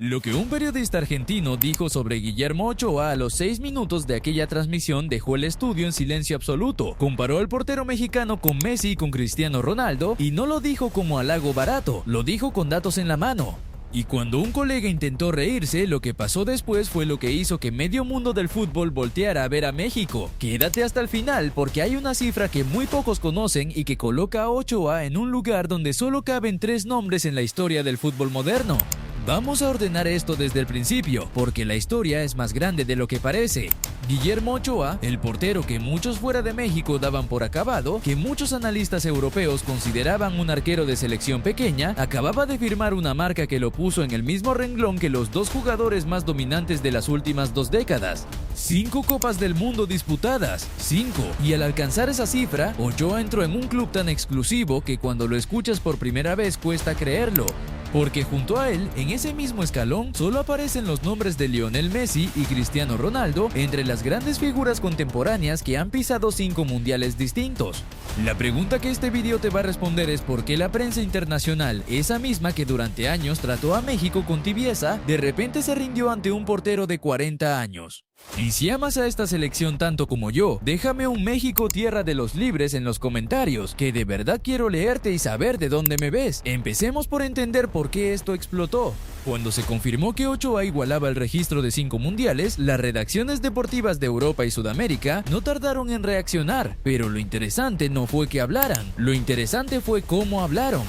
Lo que un periodista argentino dijo sobre Guillermo Ochoa a los 6 minutos de aquella transmisión dejó el estudio en silencio absoluto. Comparó al portero mexicano con Messi y con Cristiano Ronaldo, y no lo dijo como halago barato, lo dijo con datos en la mano. Y cuando un colega intentó reírse, lo que pasó después fue lo que hizo que medio mundo del fútbol volteara a ver a México. Quédate hasta el final porque hay una cifra que muy pocos conocen y que coloca a Ochoa en un lugar donde solo caben 3 nombres en la historia del fútbol moderno. Vamos a ordenar esto desde el principio, porque la historia es más grande de lo que parece. Guillermo Ochoa, el portero que muchos fuera de México daban por acabado, que muchos analistas europeos consideraban un arquero de selección pequeña, acababa de firmar una marca que lo puso en el mismo renglón que los 2 jugadores más dominantes de las últimas 2 décadas. 5 Copas del Mundo disputadas, 5. Y al alcanzar esa cifra, Ochoa entró en un club tan exclusivo que cuando lo escuchas por primera vez cuesta creerlo. Porque junto a él, en ese mismo escalón, solo aparecen los nombres de Lionel Messi y Cristiano Ronaldo entre las grandes figuras contemporáneas que han pisado 5 mundiales distintos. La pregunta que este video te va a responder es por qué la prensa internacional, esa misma que durante años trató a México con tibieza, de repente se rindió ante un portero de 40 años. Y si amas a esta selección tanto como yo, déjame un México tierra de los libres en los comentarios, que de verdad quiero leerte y saber de dónde me ves. Empecemos por entender por qué esto explotó. Cuando se confirmó que Ochoa igualaba el registro de 5 mundiales, las redacciones deportivas de Europa y Sudamérica no tardaron en reaccionar, pero lo interesante no fue que hablaran, lo interesante fue cómo hablaron.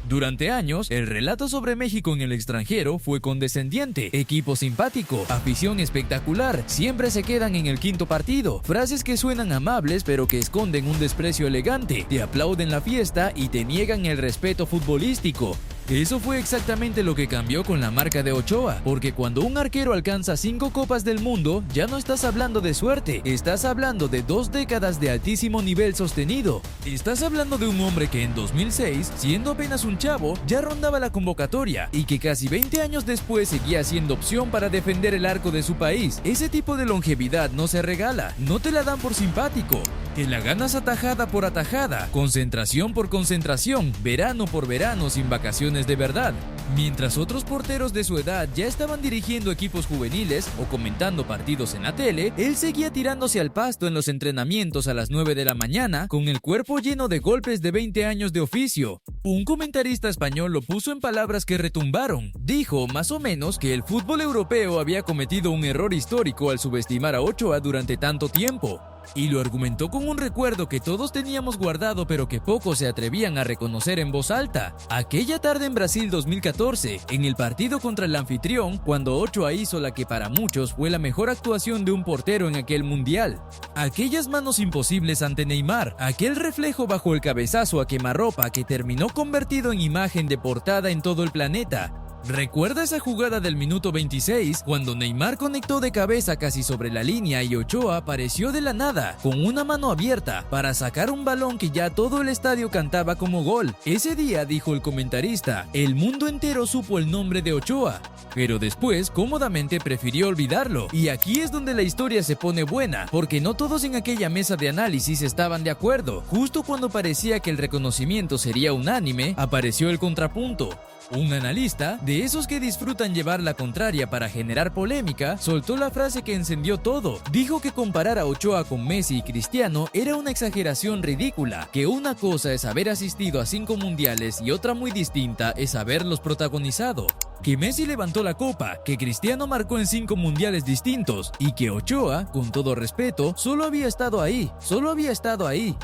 Durante años, el relato sobre México en el extranjero fue condescendiente, equipo simpático, afición espectacular, siempre se quedan en el quinto partido, frases que suenan amables pero que esconden un desprecio elegante, te aplauden la fiesta y te niegan el respeto futbolístico. Eso fue exactamente lo que cambió con la marca de Ochoa, porque cuando un arquero alcanza 5 copas del mundo, ya no estás hablando de suerte, estás hablando de 2 décadas de altísimo nivel sostenido. Estás hablando de un hombre que en 2006, siendo apenas un chavo, ya rondaba la convocatoria y que casi 20 años después seguía siendo opción para defender el arco de su país. Ese tipo de longevidad no se regala, no te la dan por simpático. Te la ganas atajada por atajada, concentración por concentración, verano por verano sin vacaciones de verdad. Mientras otros porteros de su edad ya estaban dirigiendo equipos juveniles o comentando partidos en la tele, él seguía tirándose al pasto en los entrenamientos a las 9 de la mañana con el cuerpo lleno de golpes de 20 años de oficio. Un comentarista español lo puso en palabras que retumbaron. Dijo, más o menos, que el fútbol europeo había cometido un error histórico al subestimar a Ochoa durante tanto tiempo. Y lo argumentó con un recuerdo que todos teníamos guardado pero que pocos se atrevían a reconocer en voz alta. Aquella tarde en Brasil 2014, en el partido contra el anfitrión, cuando Ochoa hizo la que para muchos fue la mejor actuación de un portero en aquel mundial. Aquellas manos imposibles ante Neymar, aquel reflejo bajo el cabezazo a quemarropa que terminó convertido en imagen de portada en todo el planeta. ¿Recuerda esa jugada del minuto 26 cuando Neymar conectó de cabeza casi sobre la línea y Ochoa apareció de la nada con una mano abierta para sacar un balón que ya todo el estadio cantaba como gol? Ese día, dijo el comentarista, el mundo entero supo el nombre de Ochoa, pero después cómodamente prefirió olvidarlo. Y aquí es donde la historia se pone buena, porque no todos en aquella mesa de análisis estaban de acuerdo. Justo cuando parecía que el reconocimiento sería unánime, apareció el contrapunto. Un analista, de esos que disfrutan llevar la contraria para generar polémica, soltó la frase que encendió todo. Dijo que comparar a Ochoa con Messi y Cristiano era una exageración ridícula, que una cosa es haber asistido a 5 mundiales y otra muy distinta es haberlos protagonizado. Que Messi levantó la copa, que Cristiano marcó en 5 mundiales distintos y que Ochoa, con todo respeto, solo había estado ahí.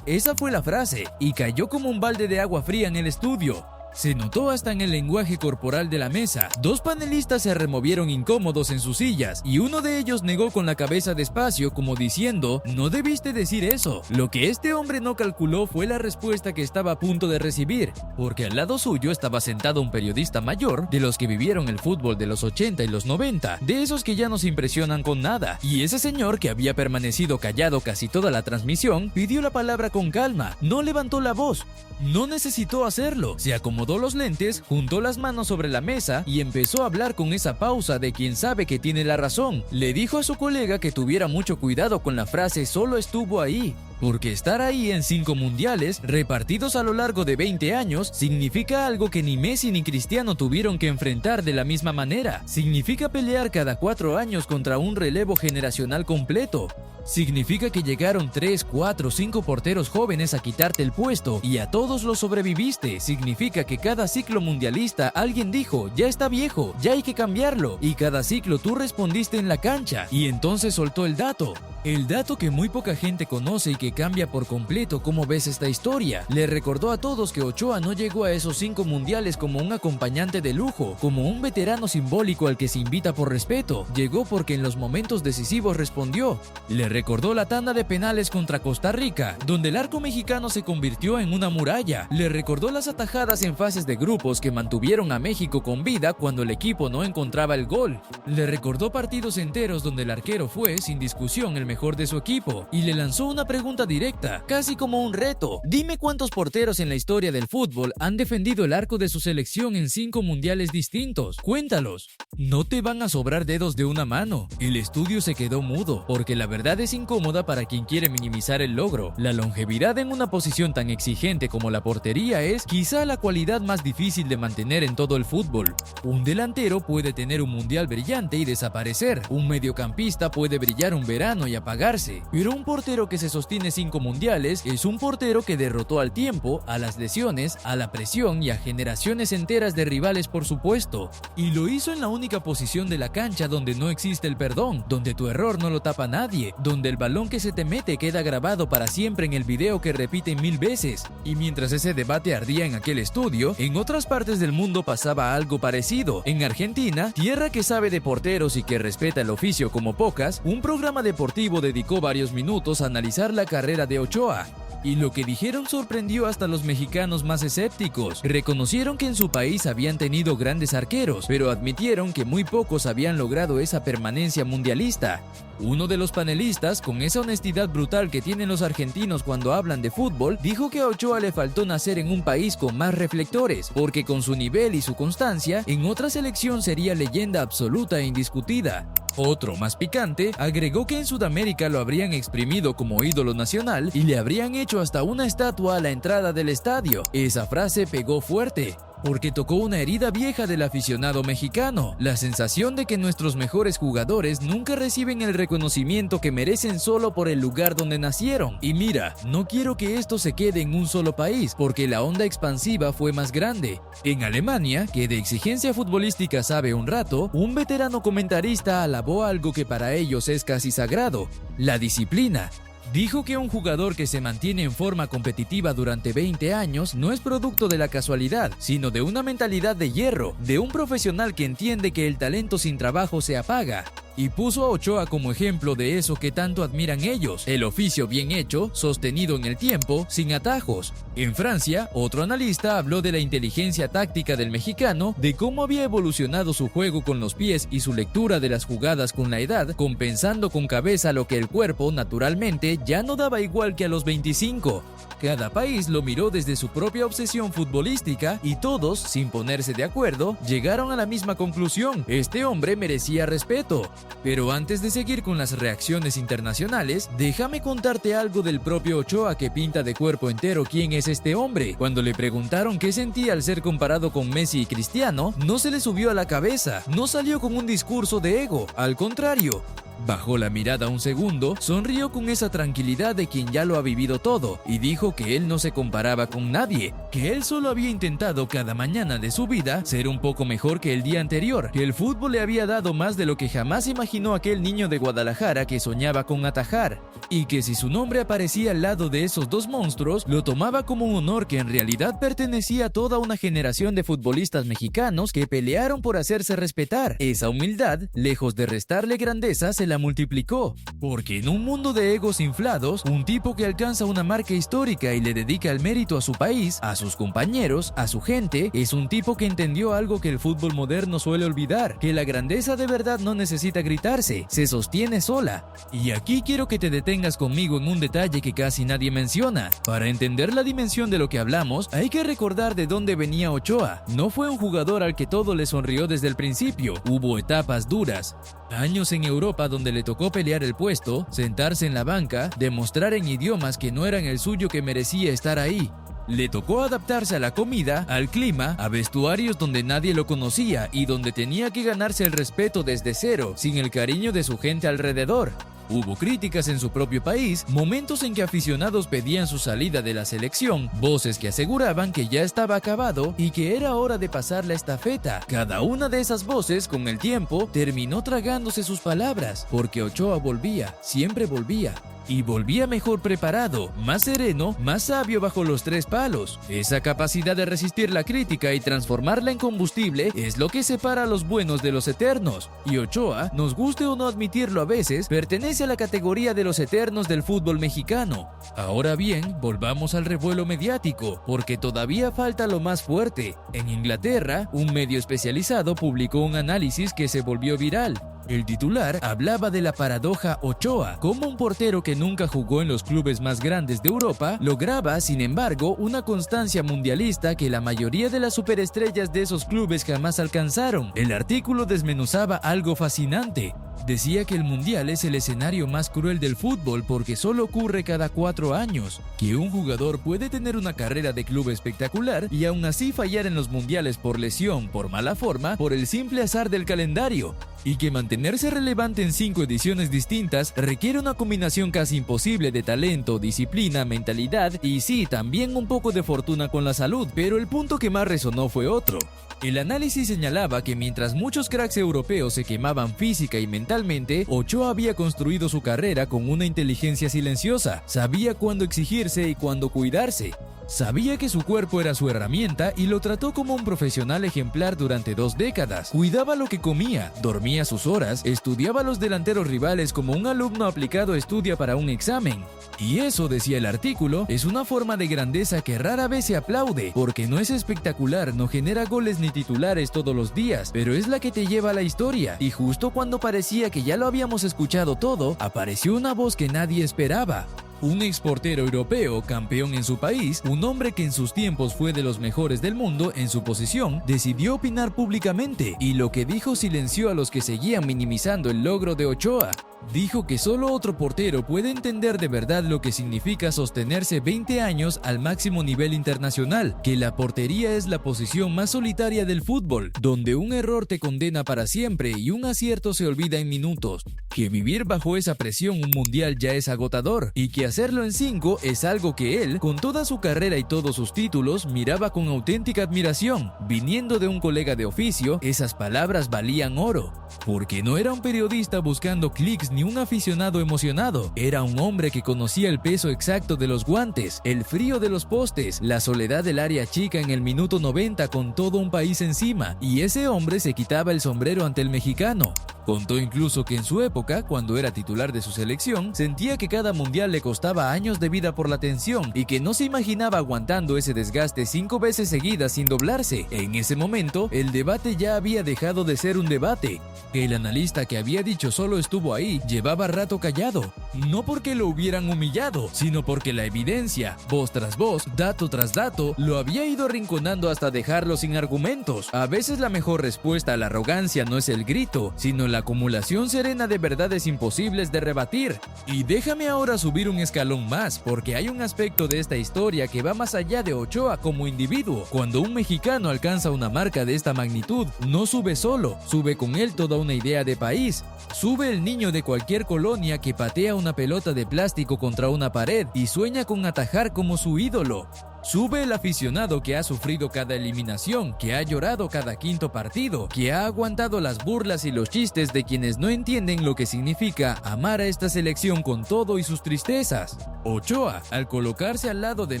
Esa fue la frase y cayó como un balde de agua fría en el estudio. Se notó hasta en el lenguaje corporal de la mesa. 2 panelistas se removieron incómodos en sus sillas y uno de ellos negó con la cabeza despacio como diciendo, no debiste decir eso. Lo que este hombre no calculó fue la respuesta que estaba a punto de recibir, porque al lado suyo estaba sentado un periodista mayor de los que vivieron el fútbol de los 80 y los 90, de esos que ya nos impresionan con nada. Y ese señor, que había permanecido callado casi toda la transmisión, pidió la palabra con calma, no levantó la voz, no necesitó hacerlo, se acomodó los lentes, juntó las manos sobre la mesa y empezó a hablar con esa pausa de quien sabe que tiene la razón. Le dijo a su colega que tuviera mucho cuidado con la frase "solo estuvo ahí". Porque estar ahí en 5 mundiales, repartidos a lo largo de 20 años, significa algo que ni Messi ni Cristiano tuvieron que enfrentar de la misma manera. Significa pelear cada 4 años contra un relevo generacional completo. Significa que llegaron 3, 4, 5 porteros jóvenes a quitarte el puesto y a todos los sobreviviste. Significa que cada ciclo mundialista alguien dijo, ya está viejo, ya hay que cambiarlo. Y cada ciclo tú respondiste en la cancha y entonces soltó el dato. El dato que muy poca gente conoce y que cambia por completo cómo ves esta historia. Le recordó a todos que Ochoa no llegó a esos 5 mundiales como un acompañante de lujo, como un veterano simbólico al que se invita por respeto. Llegó porque en los momentos decisivos respondió. Le recordó la tanda de penales contra Costa Rica, donde el arco mexicano se convirtió en una muralla. Le recordó las atajadas en fases de grupos que mantuvieron a México con vida cuando el equipo no encontraba el gol. Le recordó partidos enteros donde el arquero fue, sin discusión, el mejor de su equipo y le lanzó una pregunta directa, casi como un reto. Dime cuántos porteros en la historia del fútbol han defendido el arco de su selección en 5 mundiales distintos. Cuéntalos. No te van a sobrar dedos de una mano. El estudio se quedó mudo, porque la verdad es incómoda para quien quiere minimizar el logro. La longevidad en una posición tan exigente como la portería es quizá la cualidad más difícil de mantener en todo el fútbol. Un delantero puede tener un mundial brillante y desaparecer. Un mediocampista puede brillar un verano y apagarse. Pero un portero que se sostiene 5 mundiales es un portero que derrotó al tiempo, a las lesiones, a la presión y a generaciones enteras de rivales, por supuesto. Y lo hizo en la única posición de la cancha donde no existe el perdón, donde tu error no lo tapa nadie, donde el balón que se te mete queda grabado para siempre en el video que repiten 1000 veces. Y mientras ese debate ardía en aquel estudio, en otras partes del mundo pasaba algo parecido. En Argentina, tierra que sabe de porteros y que respeta el oficio como pocas, un programa deportivo dedicó varios minutos a analizar la carrera de Ochoa. Y lo que dijeron sorprendió hasta los mexicanos más escépticos. Reconocieron que en su país habían tenido grandes arqueros, pero admitieron que muy pocos habían logrado esa permanencia mundialista. Uno de los panelistas, con esa honestidad brutal que tienen los argentinos cuando hablan de fútbol, dijo que a Ochoa le faltó nacer en un país con más reflectores, porque con su nivel y su constancia, en otra selección sería leyenda absoluta e indiscutida. Otro, más picante, agregó que en Sudamérica lo habrían exprimido como ídolo nacional y le habrían hecho hasta una estatua a la entrada del estadio. Esa frase pegó fuerte, porque tocó una herida vieja del aficionado mexicano, la sensación de que nuestros mejores jugadores nunca reciben el reconocimiento que merecen solo por el lugar donde nacieron. Y mira, no quiero que esto se quede en un solo país, porque la onda expansiva fue más grande. En Alemania, que de exigencia futbolística sabe un rato, un veterano comentarista alabó algo que para ellos es casi sagrado: la disciplina. Dijo que un jugador que se mantiene en forma competitiva durante 20 años no es producto de la casualidad, sino de una mentalidad de hierro, de un profesional que entiende que el talento sin trabajo se apaga. Y puso a Ochoa como ejemplo de eso que tanto admiran ellos: el oficio bien hecho, sostenido en el tiempo, sin atajos. En Francia, otro analista habló de la inteligencia táctica del mexicano, de cómo había evolucionado su juego con los pies y su lectura de las jugadas con la edad, compensando con cabeza lo que el cuerpo, naturalmente, ya no daba igual que a los 25. Cada país lo miró desde su propia obsesión futbolística y todos, sin ponerse de acuerdo, llegaron a la misma conclusión: este hombre merecía respeto. Pero antes de seguir con las reacciones internacionales, déjame contarte algo del propio Ochoa, que pinta de cuerpo entero quién es este hombre. Cuando le preguntaron qué sentía al ser comparado con Messi y Cristiano, no se le subió a la cabeza, no salió con un discurso de ego, al contrario. Bajó la mirada un segundo, sonrió con esa tranquilidad de quien ya lo ha vivido todo y dijo que él no se comparaba con nadie, que él solo había intentado cada mañana de su vida ser un poco mejor que el día anterior, que el fútbol le había dado más de lo que jamás imaginó aquel niño de Guadalajara que soñaba con atajar, y que si su nombre aparecía al lado de esos dos monstruos, lo tomaba como un honor que en realidad pertenecía a toda una generación de futbolistas mexicanos que pelearon por hacerse respetar. Esa humildad, lejos de restarle grandeza, se la multiplicó, porque en un mundo de egos inflados, un tipo que alcanza una marca histórica y le dedica el mérito a su país, a sus compañeros, a su gente, es un tipo que entendió algo que el fútbol moderno suele olvidar: que la grandeza de verdad no necesita gritarse, se sostiene sola. Y aquí quiero que te detengas conmigo en un detalle que casi nadie menciona. Para entender la dimensión de lo que hablamos, hay que recordar de dónde venía Ochoa. No fue un jugador al que todo le sonrió desde el principio, hubo etapas duras. Años en Europa donde le tocó pelear el puesto, sentarse en la banca, demostrar en idiomas que no eran el suyo que merecía estar ahí. Le tocó adaptarse a la comida, al clima, a vestuarios donde nadie lo conocía y donde tenía que ganarse el respeto desde cero, sin el cariño de su gente alrededor. Hubo críticas en su propio país, momentos en que aficionados pedían su salida de la selección, voces que aseguraban que ya estaba acabado y que era hora de pasar la estafeta. Cada una de esas voces, con el tiempo, terminó tragándose sus palabras, porque Ochoa volvía, siempre volvía. Y volvía mejor preparado, más sereno, más sabio bajo los tres palos. Esa capacidad de resistir la crítica y transformarla en combustible es lo que separa a los buenos de los eternos. Y Ochoa, nos guste o no admitirlo a veces, pertenece a la categoría de los eternos del fútbol mexicano. Ahora bien, volvamos al revuelo mediático, porque todavía falta lo más fuerte. En Inglaterra, un medio especializado publicó un análisis que se volvió viral. El titular hablaba de la paradoja Ochoa, como un portero que nunca jugó en los clubes más grandes de Europa lograba, sin embargo, una constancia mundialista que la mayoría de las superestrellas de esos clubes jamás alcanzaron. El artículo desmenuzaba algo fascinante. Decía que el mundial es el escenario más cruel del fútbol porque solo ocurre cada 4 años, que un jugador puede tener una carrera de club espectacular y aún así fallar en los mundiales por lesión, por mala forma, por el simple azar del calendario, y que mantenerse relevante en 5 ediciones distintas requiere una combinación casi imposible de talento, disciplina, mentalidad y sí, también un poco de fortuna con la salud, pero el punto que más resonó fue otro. El análisis señalaba que mientras muchos cracks europeos se quemaban física y mentalmente, Ochoa había construido su carrera con una inteligencia silenciosa, sabía cuándo exigirse y cuándo cuidarse. Sabía que su cuerpo era su herramienta y lo trató como un profesional ejemplar durante 2 décadas. Cuidaba lo que comía, dormía sus horas, estudiaba a los delanteros rivales como un alumno aplicado estudia para un examen. Y eso, decía el artículo, es una forma de grandeza que rara vez se aplaude, porque no es espectacular, no genera goles ni titulares todos los días, pero es la que te lleva a la historia. Y justo cuando parecía que ya lo habíamos escuchado todo, apareció una voz que nadie esperaba. Un exportero europeo, campeón en su país, un hombre que en sus tiempos fue de los mejores del mundo en su posición, decidió opinar públicamente, y lo que dijo silenció a los que seguían minimizando el logro de Ochoa. Dijo que solo otro portero puede entender de verdad lo que significa sostenerse 20 años al máximo nivel internacional, que la portería es la posición más solitaria del fútbol, donde un error te condena para siempre y un acierto se olvida en minutos, que vivir bajo esa presión un mundial ya es agotador, y que hacerlo en 5 es algo que él, con toda su carrera y todos sus títulos, miraba con auténtica admiración. Viniendo de un colega de oficio, esas palabras valían oro, porque no era un periodista buscando clics ni un aficionado emocionado, era un hombre que conocía el peso exacto de los guantes, el frío de los postes, la soledad del área chica en el minuto 90 con todo un país encima, y ese hombre se quitaba el sombrero ante el mexicano. Contó incluso que en su época, cuando era titular de su selección, sentía que cada mundial le costaba años de vida por la tensión y que no se imaginaba aguantando ese desgaste 5 veces seguidas sin doblarse. En ese momento, el debate ya había dejado de ser un debate. El analista que había dicho solo estuvo ahí, llevaba rato callado, no porque lo hubieran humillado, sino porque la evidencia, voz tras voz, dato tras dato, lo había ido arrinconando hasta dejarlo sin argumentos. A veces la mejor respuesta a la arrogancia no es el grito, sino la acumulación serena de verdades imposibles de rebatir. Y déjame ahora subir un escalón más, porque hay un aspecto de esta historia que va más allá de Ochoa como individuo. Cuando un mexicano alcanza una marca de esta magnitud, no sube solo, sube con él toda una idea de país. Sube el niño de cualquier colonia que patea una pelota de plástico contra una pared y sueña con atajar como su ídolo. Sube el aficionado que ha sufrido cada eliminación, que ha llorado cada quinto partido, que ha aguantado las burlas y los chistes de quienes no entienden lo que significa amar a esta selección con todo y sus tristezas. Ochoa, al colocarse al lado de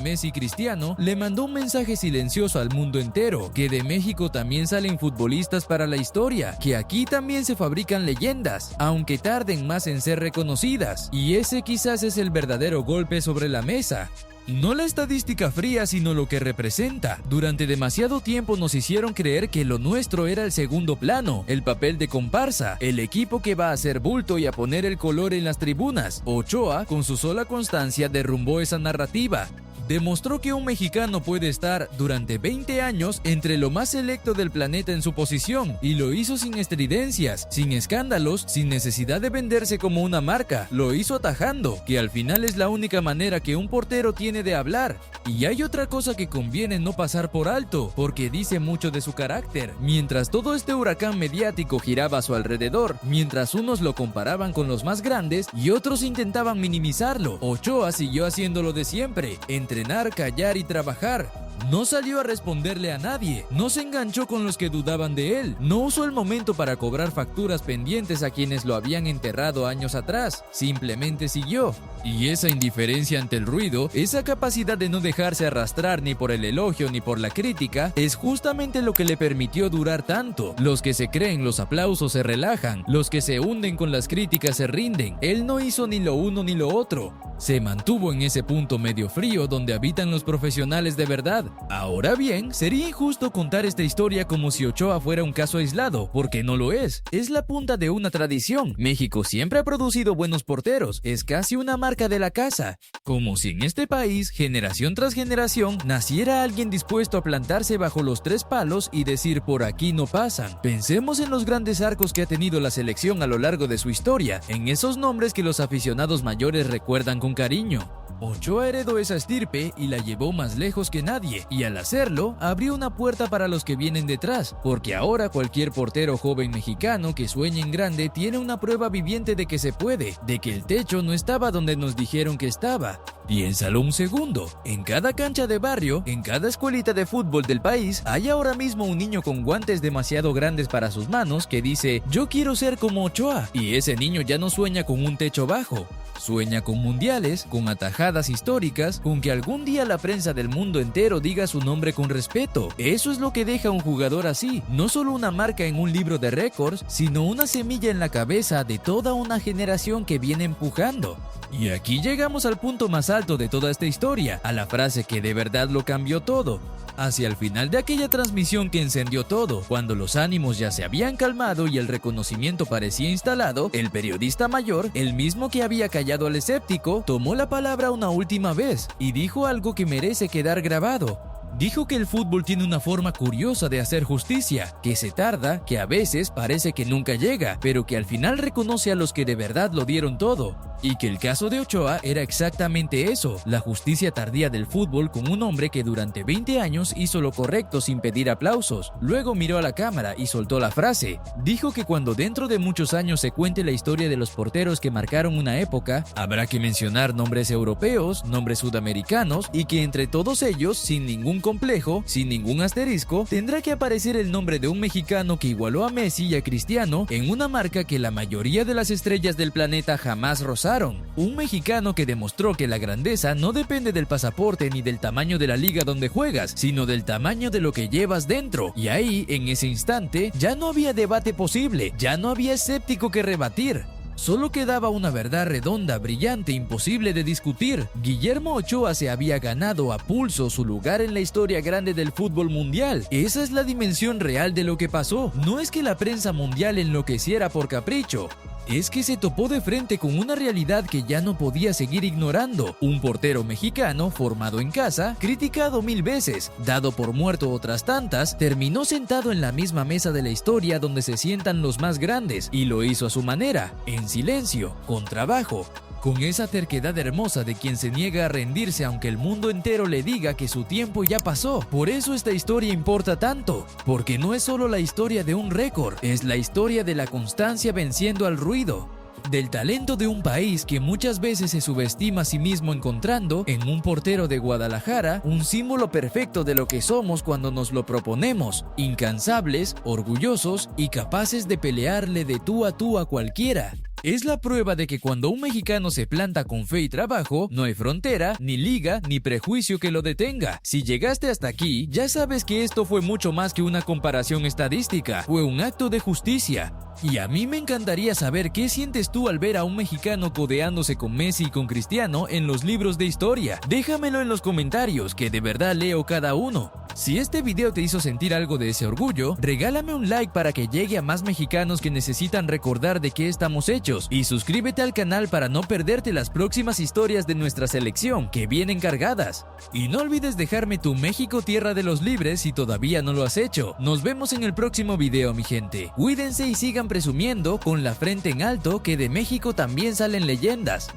Messi y Cristiano, le mandó un mensaje silencioso al mundo entero, que de México también salen futbolistas para la historia, que aquí también se fabrican leyendas, aunque tarden más en ser reconocidas, y ese quizás es el verdadero golpe sobre la mesa. No la estadística fría, sino lo que representa. Durante demasiado tiempo nos hicieron creer que lo nuestro era el segundo plano, el papel de comparsa, el equipo que va a hacer bulto y a poner el color en las tribunas. Ochoa, con su sola constancia, derrumbó esa narrativa. demostró que un mexicano puede estar durante 20 años entre lo más selecto del planeta en su posición, y lo hizo sin estridencias, sin escándalos, sin necesidad de venderse como una marca. Lo hizo atajando, que al final es la única manera que un portero tiene de hablar. Y hay otra cosa que conviene no pasar por alto, porque dice mucho de su carácter. Mientras todo este huracán mediático giraba a su alrededor, mientras unos lo comparaban con los más grandes y otros intentaban minimizarlo, Ochoa siguió haciendo lo de siempre: entrenar, callar y trabajar. No salió a responderle a nadie, no se enganchó con los que dudaban de él, no usó el momento para cobrar facturas pendientes a quienes lo habían enterrado años atrás, simplemente siguió. Y esa indiferencia ante el ruido, esa capacidad de no dejarse arrastrar ni por el elogio ni por la crítica, es justamente lo que le permitió durar tanto. Los que se creen los aplausos se relajan, los que se hunden con las críticas se rinden. Él no hizo ni lo uno ni lo otro. Se mantuvo en ese punto medio frío donde habitan los profesionales de verdad. Ahora bien, sería injusto contar esta historia como si Ochoa fuera un caso aislado, porque no lo es. Es la punta de una tradición. México siempre ha producido buenos porteros, es casi una marca de la casa. Como si en este país, generación tras generación, naciera alguien dispuesto a plantarse bajo los tres palos y decir por aquí no pasan. Pensemos en los grandes arcos que ha tenido la selección a lo largo de su historia, en esos nombres que los aficionados mayores recuerdan con cariño. Ochoa heredó esa estirpe y la llevó más lejos que nadie, y al hacerlo, abrió una puerta para los que vienen detrás, porque ahora cualquier portero joven mexicano que sueñe en grande tiene una prueba viviente de que se puede, de que el techo no estaba donde nos dijeron que estaba. Piénsalo un segundo, en cada cancha de barrio, en cada escuelita de fútbol del país, hay ahora mismo un niño con guantes demasiado grandes para sus manos que dice: yo quiero ser como Ochoa, y ese niño ya no sueña con un techo bajo. Sueña con mundiales, con atajadas históricas, con que algún día la prensa del mundo entero diga su nombre con respeto. Eso es lo que deja un jugador así, no solo una marca en un libro de récords, sino una semilla en la cabeza de toda una generación que viene empujando. Y aquí llegamos al punto más alto de toda esta historia, a la frase que de verdad lo cambió todo. Hacia el final de aquella transmisión que encendió todo, cuando los ánimos ya se habían calmado y el reconocimiento parecía instalado, el periodista mayor, el mismo que había callado al escéptico, tomó la palabra una última vez y dijo algo que merece quedar grabado. Dijo que el fútbol tiene una forma curiosa de hacer justicia, que se tarda, que a veces parece que nunca llega, pero que al final reconoce a los que de verdad lo dieron todo. Y que el caso de Ochoa era exactamente eso, la justicia tardía del fútbol con un hombre que durante 20 años hizo lo correcto sin pedir aplausos. Luego miró a la cámara y soltó la frase. Dijo que cuando dentro de muchos años se cuente la historia de los porteros que marcaron una época, habrá que mencionar nombres europeos, nombres sudamericanos, y que entre todos ellos, sin ningún complejo, sin ningún asterisco, tendrá que aparecer el nombre de un mexicano que igualó a Messi y a Cristiano en una marca que la mayoría de las estrellas del planeta jamás rozaron. Un mexicano que demostró que la grandeza no depende del pasaporte ni del tamaño de la liga donde juegas, sino del tamaño de lo que llevas dentro. Y ahí, en ese instante, ya no había debate posible, ya no había escéptico que rebatir. Solo quedaba una verdad redonda, brillante, imposible de discutir. Guillermo Ochoa se había ganado a pulso su lugar en la historia grande del fútbol mundial. Esa es la dimensión real de lo que pasó. No es que la prensa mundial enloqueciera por capricho. Es que se topó de frente con una realidad que ya no podía seguir ignorando. Un portero mexicano, formado en casa, criticado 1000 veces, dado por muerto otras tantas, terminó sentado en la misma mesa de la historia donde se sientan los más grandes, y lo hizo a su manera, en silencio, con trabajo, con esa terquedad hermosa de quien se niega a rendirse aunque el mundo entero le diga que su tiempo ya pasó. Por eso esta historia importa tanto, porque no es solo la historia de un récord, es la historia de la constancia venciendo al ruido, del talento de un país que muchas veces se subestima a sí mismo encontrando en un portero de Guadalajara un símbolo perfecto de lo que somos cuando nos lo proponemos, incansables, orgullosos y capaces de pelearle de tú a cualquiera. Es la prueba de que cuando un mexicano se planta con fe y trabajo, no hay frontera, ni liga, ni prejuicio que lo detenga. Si llegaste hasta aquí, ya sabes que esto fue mucho más que una comparación estadística, fue un acto de justicia. Y a mí me encantaría saber qué sientes tú al ver a un mexicano codeándose con Messi y con Cristiano en los libros de historia. Déjamelo en los comentarios, que de verdad leo cada uno. Si este video te hizo sentir algo de ese orgullo, regálame un like para que llegue a más mexicanos que necesitan recordar de qué estamos hechos, y suscríbete al canal para no perderte las próximas historias de nuestra selección que vienen cargadas. Y no olvides dejarme tu México tierra de los libres si todavía no lo has hecho. Nos vemos en el próximo video, mi gente. Cuídense y sigan presumiendo con la frente en alto que de México también salen leyendas.